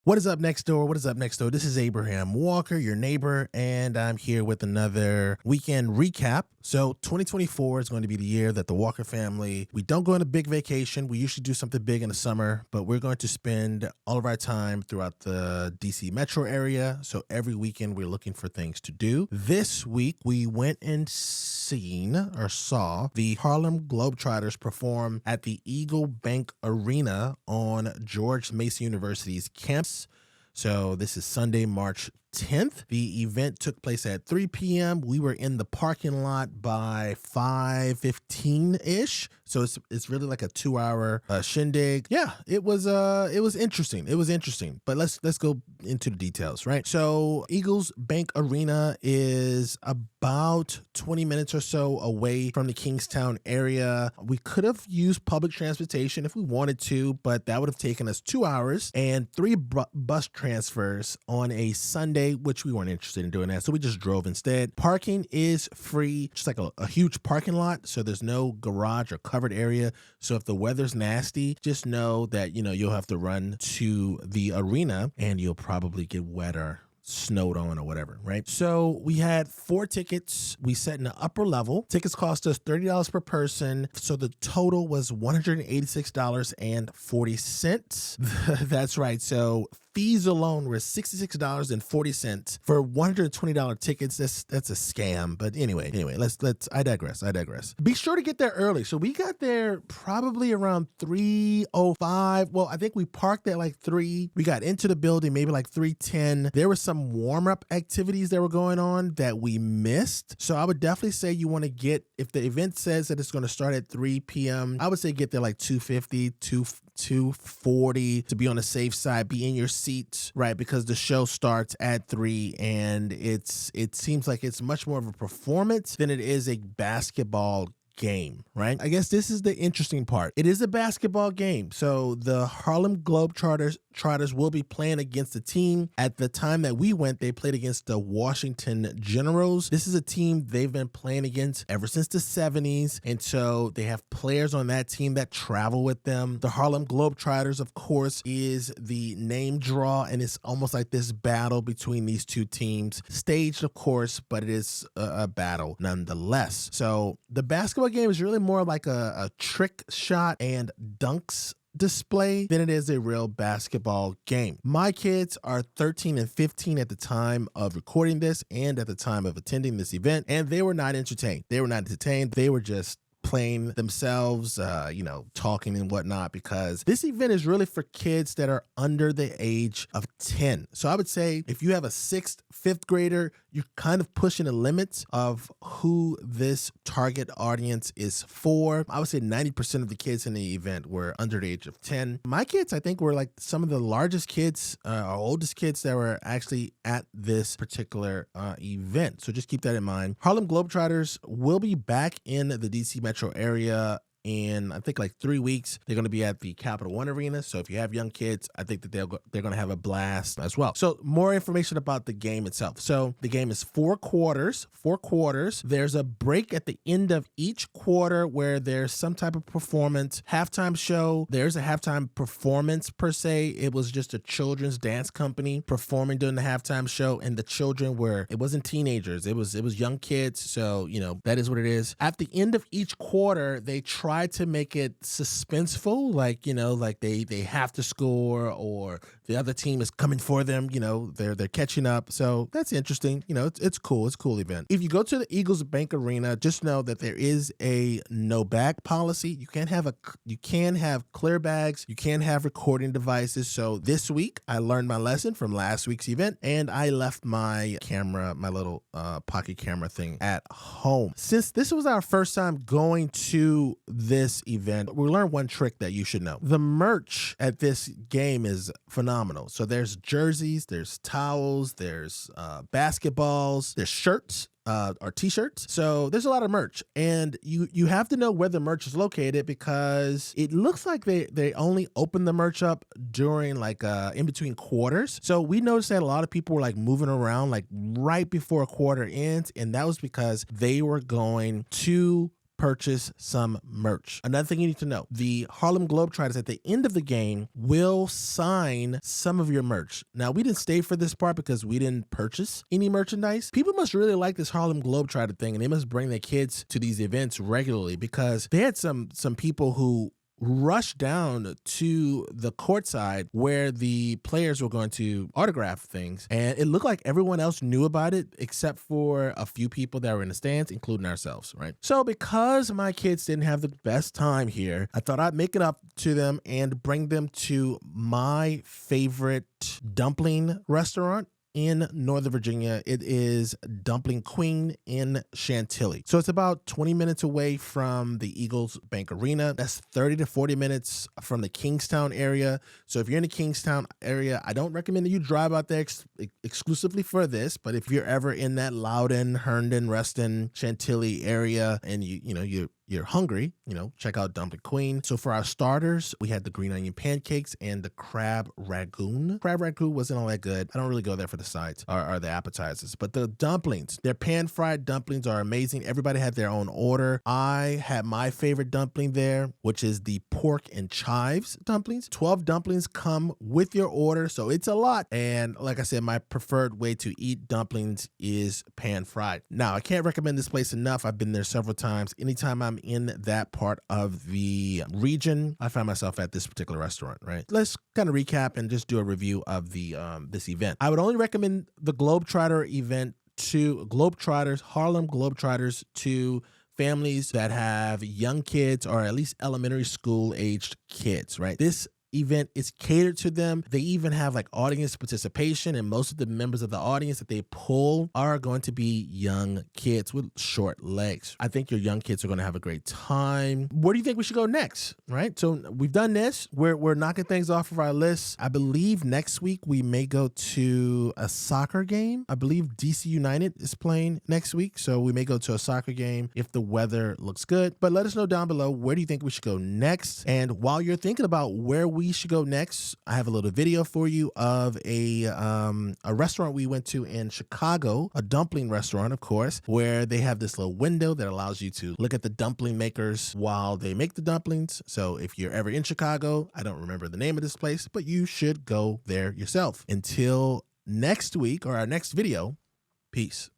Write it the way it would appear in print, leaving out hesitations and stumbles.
What is up next door? What is up next door? This is Abraham Walker, your neighbor, and I'm here with another weekend recap. So 2024 is going to be the year that the Walker family, we don't go on a big vacation. We usually do something big in the summer, but we're going to spend all of our time throughout the DC metro area. So every weekend we're looking for things to do. This week we went and saw the Harlem Globetrotters perform at the Eagle Bank Arena on George Mason University's campus. So this is Sunday, March 10th. The event took place at 3 p.m. We were in the parking lot by 5:15-ish. So it's really like a 2-hour shindig. Yeah, it was interesting. It was interesting. But let's go into the details, right? So Eagles Bank Arena is about 20 minutes or so away from the Kingstown area. We could have used public transportation if we wanted to, but that would have taken us 2 hours and 3 bus transfers on a Sunday, which we weren't interested in doing that. So we just drove instead. Parking is free, just like a huge parking lot. So there's no garage or covered area. So if the weather's nasty, just know that, you'll have to run to the arena and you'll probably get wet or snowed on or whatever, right? So we had 4 tickets. We sat in the upper level. Tickets cost us $30 per person. So the total was $186.40. That's right. So fees alone were $66.40 for $120 tickets. That's a scam. But anyway, I digress. Be sure to get there early. So we got there probably around 3:05. Well, I think we parked at like 3. We got into the building maybe like 3:10. There were some warm-up activities that were going on that we missed. So I would definitely say you want to get, if the event says that it's going to start at 3 p.m., I would say get there like 2:50, 2:40 to be on the safe side, be in your seats, right? Because the show starts at 3 and it seems like it's much more of a performance than it is a basketball game, right? I guess this is the interesting part. It is a basketball game. So the Harlem Globetrotters will be playing against a team. At the time that we went, they played against the Washington Generals. This is a team they've been playing against ever since the 70s. And so they have players on that team that travel with them. The Harlem Globetrotters, of course, is the name draw. And it's almost like this battle between these two teams. Staged, of course, but it is a battle nonetheless. So the basketball game is really more like a trick shot and dunks display than it is a real basketball game. My kids are 13 and 15 at the time of recording this and at the time of attending this event, and they were not entertained. They were just playing themselves, talking and whatnot, because this event is really for kids that are under the age of 10. So I would say if you have a 6th, 5th grader, you're kind of pushing the limits of who this target audience is for. I would say 90% of the kids in the event were under the age of 10. My kids, I think, were like some of the largest kids, or oldest kids that were actually at this particular event. So just keep that in mind. Harlem Globetrotters will be back in the DC metro area in, I think, like 3 weeks. They're going to be at the Capital One Arena. So if you have young kids, I think that they're going to have a blast as well. So more information about the game itself. So the game is 4 quarters. There's a break at the end of each quarter where there's some type of performance, halftime show. There's a halftime performance per se. It was just a children's dance company performing during the halftime show, and the children it wasn't teenagers. It was young kids. So, that is what it is. At the end of each quarter, they try to make it suspenseful, like they have to score or the other team is coming for them. They're catching up. So that's interesting. It's cool. It's a cool event. If you go to the Eagles Bank Arena, just know that there is a no bag policy. You can have clear bags. You can have recording devices. So this week I learned my lesson from last week's event, and I left my camera, my little pocket camera thing at home. Since this was our first time going to this event, we learned one trick that you should know. The merch at this game is phenomenal. So there's jerseys, there's towels, there's basketballs, there's shirts, or t-shirts. So there's a lot of merch, and you have to know where the merch is located, because it looks like they only open the merch up during like in between quarters. So we noticed that a lot of people were like moving around like right before a quarter ends, and that was because they were going to purchase some merch. Another thing you need to know, the Harlem Globetrotters at the end of the game will sign some of your merch. Now, we didn't stay for this part because we didn't purchase any merchandise. People must really like this Harlem Globetrotter thing, and they must bring their kids to these events regularly because they had some people who rushed down to the courtside where the players were going to autograph things. And it looked like everyone else knew about it except for a few people that were in the stands, including ourselves, right? So because my kids didn't have the best time here, I thought I'd make it up to them and bring them to my favorite dumpling restaurant in Northern Virginia. It is Dumpling Queen in Chantilly. So it's about 20 minutes away from the Eagles Bank Arena. That's 30 to 40 minutes from the Kingstown area. So if you're in the Kingstown area, I don't recommend that you drive out there exclusively for this, but if you're ever in that Loudoun, Herndon, Reston, Chantilly area and you're hungry, check out Dumpling Queen. So for our starters, we had the green onion pancakes and the crab ragoon. Crab ragoon wasn't all that good. I don't really go there for the sides or the appetizers, but the dumplings, their pan-fried dumplings are amazing. Everybody had their own order. I had my favorite dumpling there, which is the pork and chives dumplings. 12 dumplings come with your order, so it's a lot. And like I said, my preferred way to eat dumplings is pan-fried. Now, I can't recommend this place enough. I've been there several times. Anytime I'm in that part of the region, I find myself at this particular restaurant, right? Let's kind of recap and just do a review of the this event. I would only recommend the Globetrotter event to Harlem Globetrotters to families that have young kids or at least elementary school aged kids, right? This event is catered to them. They even have like audience participation, and most of the members of the audience that they pull are going to be young kids with short legs. I think your young kids are going to have a great time. Where do you think we should go next? Right? So we've done this. We're knocking things off of our list. I believe next week we may go to a soccer game. I believe DC United is playing next week, so we may go to a soccer game if the weather looks good. But let us know down below, where do you think we should go next? And while you're thinking about where we should go next, I have a little video for you of a restaurant we went to in Chicago, a dumpling restaurant, of course, where they have this little window that allows you to look at the dumpling makers while they make the dumplings. So if you're ever in Chicago, I don't remember the name of this place, but you should go there yourself. Until next week or our next video, peace.